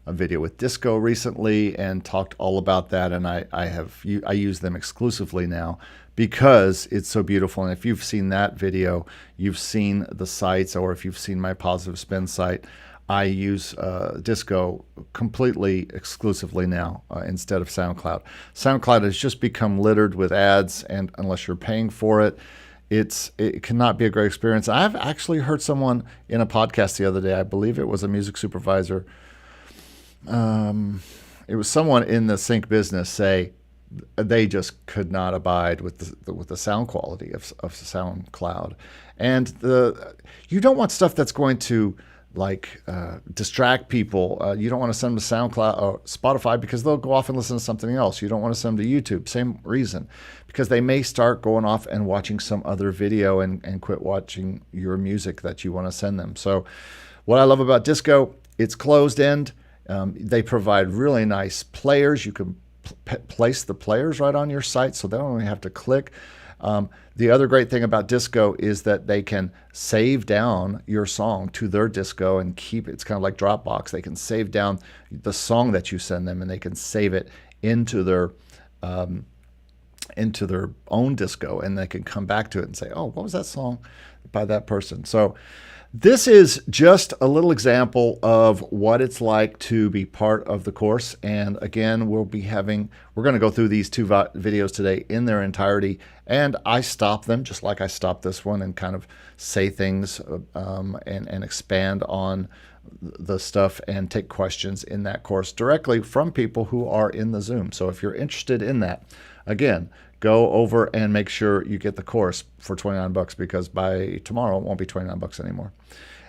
a video with disco recently and talked all about that. And I use them exclusively now because it's so beautiful. And if you've seen that video, you've seen the sites, or if you've seen my Positive Spin site, I use disco completely exclusively now instead of SoundCloud. SoundCloud has just become littered with ads, and unless you're paying for it, it cannot be a great experience. I've actually heard someone in a podcast the other day, I believe it was a music supervisor, it was someone in the sync business, say they just could not abide with the sound quality of SoundCloud. And you don't want stuff that's going to distract people. You don't want to send them to SoundCloud or Spotify because they'll go off and listen to something else. You don't want to send them to YouTube. Same reason, because they may start going off and watching some other video and quit watching your music that you want to send them. So what I love about disco, it's closed end. They provide really nice players. You can place the players right on your site, so they don't only have to click. The other great thing about disco is that they can save down your song to their disco and keep it. It's kind of like Dropbox. They can save down the song that you send them, and they can save it into their own disco, and they can come back to it and say, oh, what was that song by that person? So this is just a little example of what it's like to be part of the course. And again, we're going to go through these two videos today in their entirety. And I stop them just like I stopped this one and kind of say things and expand on the stuff and take questions in that course directly from people who are in the Zoom. So if you're interested in that, again, go over and make sure you get the course for $29, because by tomorrow it won't be $29 anymore.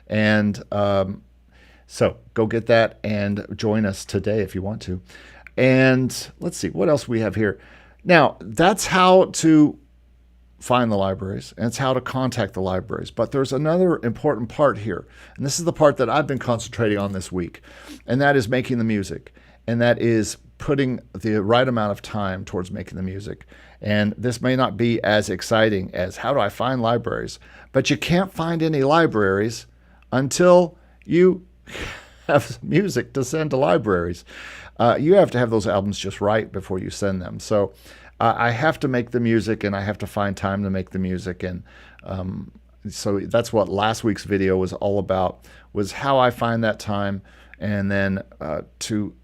And so go get that and join us today if you want to. And let's see what else we have here. Now, that's how to find the libraries, and it's how to contact the libraries. But there's another important part here, and this is the part that I've been concentrating on this week, and that is making the music, and that is putting the right amount of time towards making the music. And this may not be as exciting as how do I find libraries, but you can't find any libraries until you have music to send to libraries. You have to have those albums just right before you send them. So I have to make the music, and I have to find time to make the music. And so that's what last week's video was all about, was how I find that time, and then to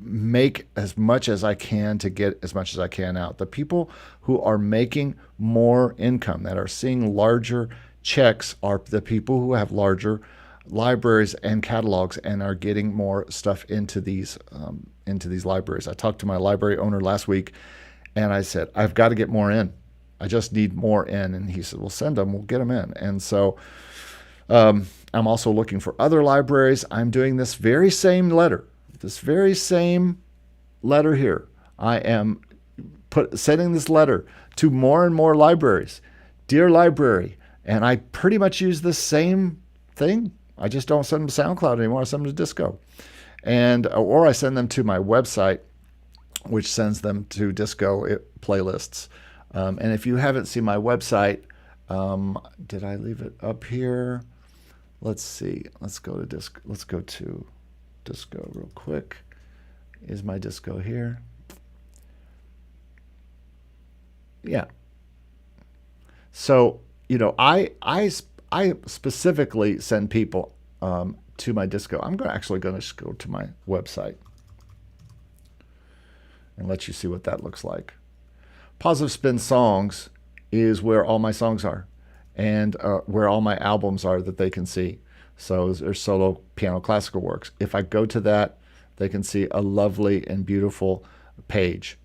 make as much as I can to get as much as I can out. The people who are making more income, that are seeing larger checks, are the people who have larger libraries and catalogs and are getting more stuff into these libraries. I talked to my library owner last week, and I said, I've got to get more in. I just need more in. And he said, well, send them, we'll get them in. And so I'm also looking for other libraries. I'm doing this very same letter here. I am sending this letter to more and more libraries. Dear library, and I pretty much use the same thing. I just don't send them to SoundCloud anymore. I send them to Disco. Or I send them to my website, which sends them to Disco playlists. And if you haven't seen my website, did I leave it up here? Let's see. Let's go to Disco. Let's go to Disco real quick. Is my Disco here? Yeah. So, I specifically send people to my Disco. I'm actually going to go to my website and let you see what that looks like. Positive Spin Songs is where all my songs are, and where all my albums are that they can see. So there's solo piano classical works. If I go to that, they can see a lovely and beautiful page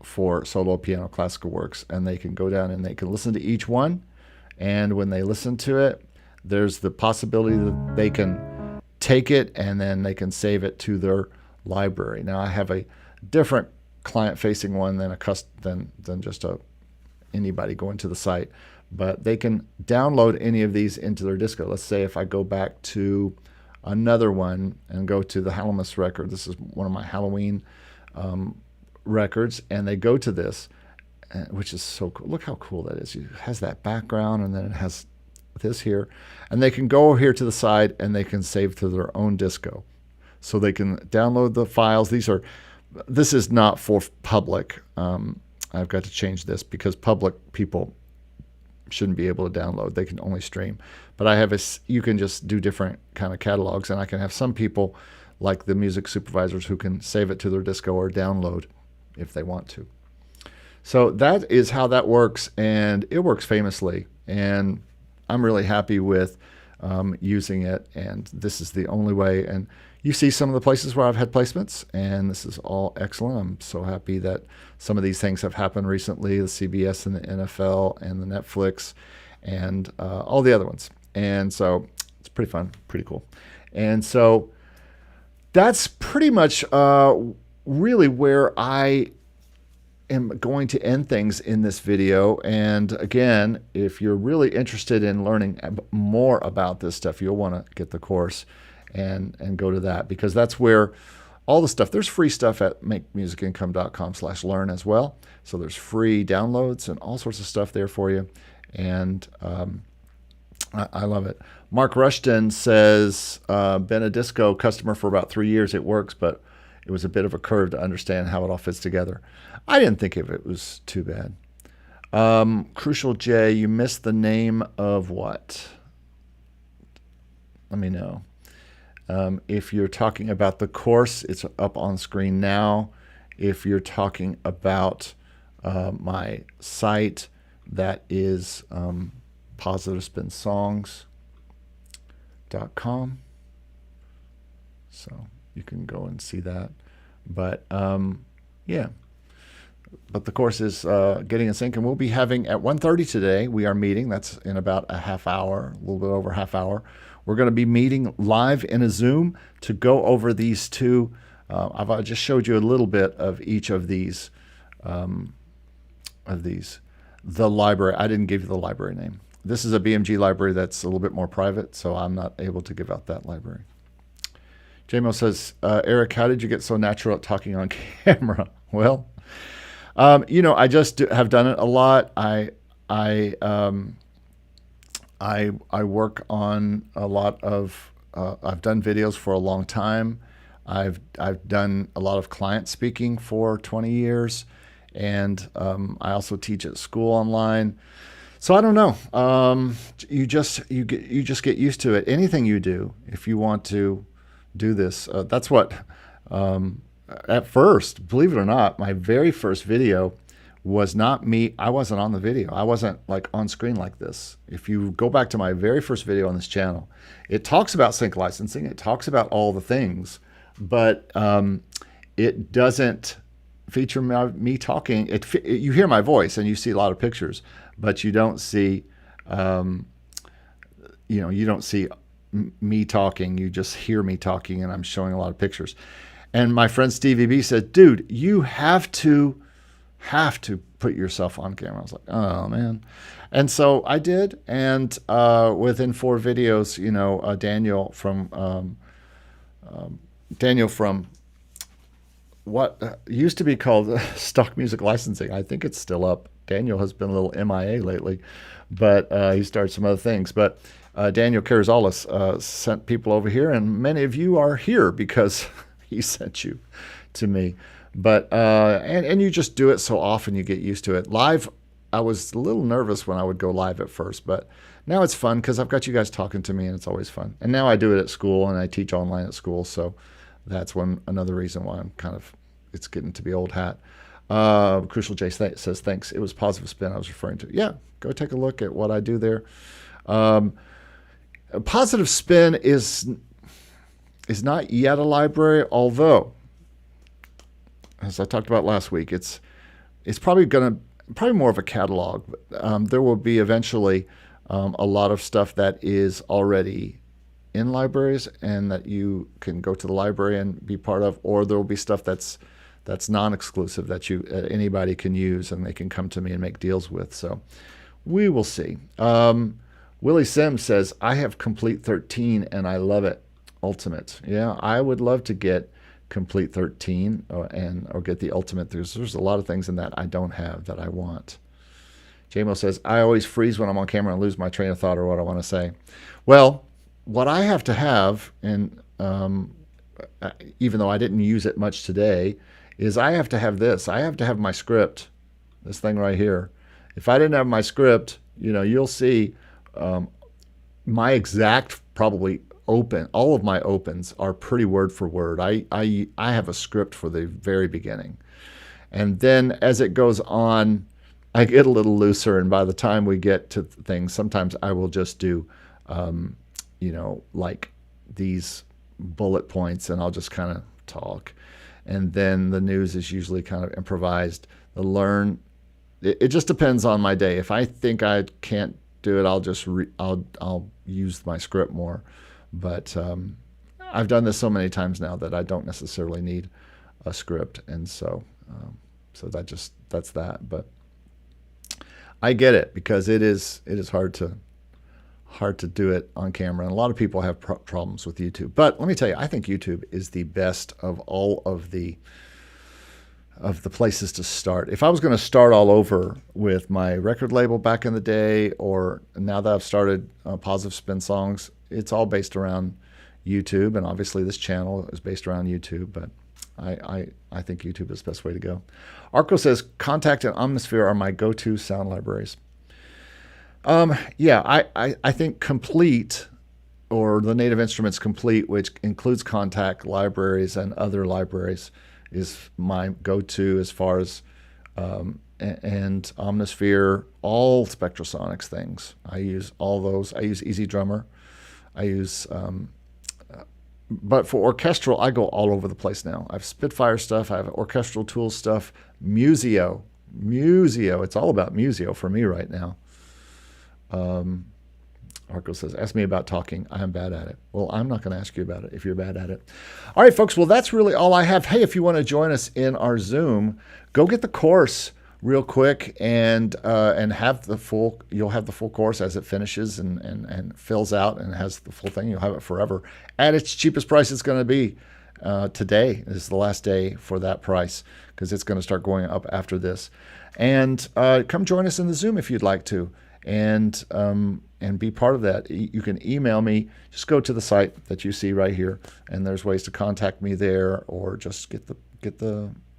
for solo piano classical works, and they can go down and they can listen to each one. And when they listen to it, there's the possibility that they can take it and then they can save it to their library. Now, I have a different client-facing one than just anybody going to the site, but they can download any of these into their Disco. Let's say if I go back to another one and go to the Halloween record. This is one of my Halloween records, and they go to this, which is so cool. Look how cool that is. It has that background, and then it has this here, and they can go here to the side and they can save to their own Disco. so they can download the files. This is not for public. I've got to change this because public people shouldn't be able to download. They can only stream. But you can just do different kind of catalogs, and I can have some people like the music supervisors who can save it to their disco or download if they want to. So that is how that works, and it works famously, and I'm really happy with using it, and this is the only way. And you see some of the places where I've had placements, and this is all excellent. I'm so happy that some of these things have happened recently, the CBS and the NFL and the Netflix and all the other ones. And so it's pretty fun, pretty cool. And so that's pretty much really where I am going to end things in this video. And again, if you're really interested in learning more about this stuff, you'll want to get the course and go to that, because that's where all the stuff, there's free stuff at makemusicincome.com/learn as well. So there's free downloads and all sorts of stuff there for you. And I love it. Mark Rushton says, been a disco customer for about 3 years. It works, but it was a bit of a curve to understand how it all fits together. I didn't think of it was too bad. Crucial J, you missed the name of what? Let me know. If you're talking about the course, it's up on screen now. If you're talking about my site, that is positivespinsongs.com. So you can go and see that. But yeah. But the course is getting in sync, and we'll be having at 1:30 today. We are meeting. That's in about a half hour, a little bit over a half hour. We're going to be meeting live in a Zoom to go over these two. I've just showed you a little bit of each of these. The library. I didn't give you the library name. This is a BMG library that's a little bit more private, so I'm not able to give out that library. JMO says, Eric, how did you get so natural at talking on camera? Well, I just have done it a lot. I work on a lot of. I've done videos for a long time. I've done a lot of client speaking for 20 years, and I also teach at school online. So I don't know. You just get used to it. Anything you do, if you want to do this, that's what. At first, believe it or not, my very first video was not me. I wasn't on the video. I wasn't like on screen like this. If you go back to my very first video on this channel, it talks about sync licensing. It talks about all the things, but it doesn't feature me talking. You hear my voice and you see a lot of pictures, but you don't see, you don't see me talking. You just hear me talking, and I'm showing a lot of pictures. And my friend Stevie B said, dude, you have to put yourself on camera. I was like, oh, man. And so I did. And within 4 videos, Daniel from what used to be called Stock Music Licensing. I think it's still up. Daniel has been a little MIA lately, but he started some other things. But Daniel Carrizales sent people over here, and many of you are here because he sent you to me. But and you just do it so often you get used to it. Live, I was a little nervous when I would go live at first, but now it's fun because I've got you guys talking to me, and it's always fun. And now I do it at school, and I teach online at school, so that's another reason why it's getting to be old hat. Crucial J says, thanks. It was Positive Spin I was referring to. Yeah, go take a look at what I do there. Positive Spin is not yet a library, although, as I talked about last week, it's probably more of a catalog. But, there will be eventually a lot of stuff that is already in libraries and that you can go to the library and be part of, or there will be stuff that's non-exclusive that anybody can use and they can come to me and make deals with. So we will see. Willie Sims says, I have Complete 13 and I love it. Ultimate. Yeah, I would love to get Complete 13 or get the Ultimate. There's a lot of things in that I don't have that I want. JMO says, I always freeze when I'm on camera and lose my train of thought or what I want to say. Well, what I have to have even though I didn't use it much today, is I have to have this. I have to have my script, this thing right here. If I didn't have my script, you'll see my exact probably all of my opens are pretty word for word. I have a script for the very beginning. And then as it goes on, I get a little looser. And by the time we get to things, sometimes I will just do, like these bullet points, and I'll just kind of talk. And then the news is usually kind of improvised. It just depends on my day. If I think I can't do it, I'll use my script more. But I've done this so many times now that I don't necessarily need a script, and so that's that. But I get it, because it is hard to do it on camera, and a lot of people have problems with YouTube. But let me tell you, I think YouTube is the best of all of the places to start. If I was going to start all over with my record label back in the day, or now that I've started Positive Spin Songs, it's all based around YouTube, and obviously this channel is based around YouTube, but I think YouTube is the best way to go. Arco says, Contact and Omnisphere are my go-to sound libraries. I think Complete, or the Native Instruments Complete, which includes Contact libraries and other libraries, is my go-to as far as, and Omnisphere, all Spectrasonics things. I use all those. I use Easy Drummer. I use, but for orchestral, I go all over the place now. I have Spitfire stuff. I have orchestral tools stuff. Musio. It's all about Musio for me right now. Arco says, ask me about talking. I am bad at it. Well, I'm not going to ask you about it if you're bad at it. All right, folks. Well, that's really all I have. Hey, if you want to join us in our Zoom, go get the course real quick and have you'll have the full course as it finishes and fills out and has the full thing. You'll have it forever at its cheapest price. It's going to be today is the last day for that price, because it's going to start going up after this. And come join us in the Zoom if you'd like to, and be part of that. You can email me. Just go to the site that you see right here, and there's ways to contact me there, or just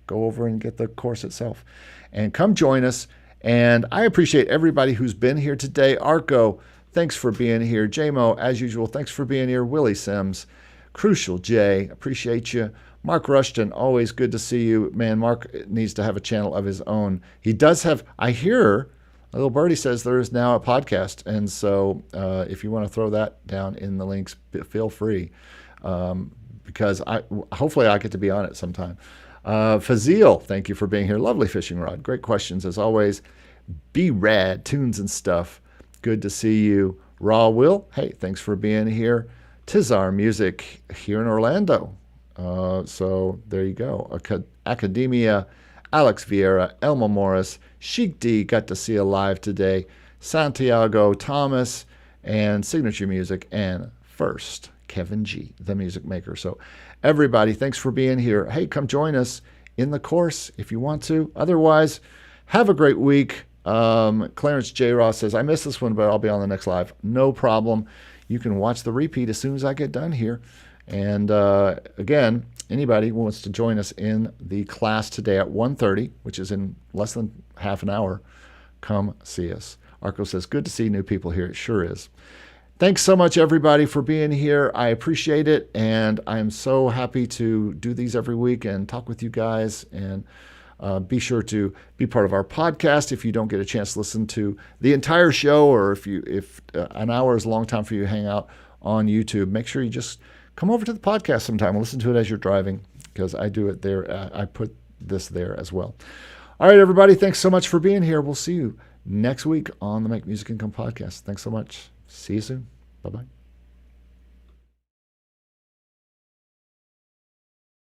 go over and get the course itself. And come join us. And I appreciate everybody who's been here today. Arco, thanks for being here. JMO, as usual, thanks for being here. Willie Sims, Crucial J, appreciate you. Mark Rushton, always good to see you. Man, Mark needs to have a channel of his own. He does have, I hear, Little Birdie says there is now a podcast. And so if you want to throw that down in the links, feel free. Because hopefully I get to be on it sometime. Fazil, thank you for being here. Lovely fishing rod. Great questions as always. Be rad, tunes and stuff. Good to see you. Raw Will, hey, thanks for being here. Tizar Music here in Orlando. So there you go. Academia, Alex Vieira, Elmo Morris, Chic D, got to see you live today. Santiago Thomas, and Signature Music, and first, Kevin G, the music maker. So everybody, thanks for being here. Hey, come join us in the course if you want to. Otherwise, have a great week. Clarence J. Ross says, I missed this one, but I'll be on the next live. No problem. You can watch the repeat as soon as I get done here. And again, anybody who wants to join us in the class today at 1:30, which is in less than half an hour, come see us. Arco says, good to see new people here. It sure is. Thanks so much, everybody, for being here. I appreciate it, and I'm so happy to do these every week and talk with you guys. And be sure to be part of our podcast if you don't get a chance to listen to the entire show, or if an hour is a long time for you to hang out on YouTube. Make sure you just come over to the podcast sometime and listen to it as you're driving, because I do it there. I put this there as well. All right, everybody, thanks so much for being here. We'll see you next week on the Make Music Income podcast. Thanks so much. See you soon. Bye-bye.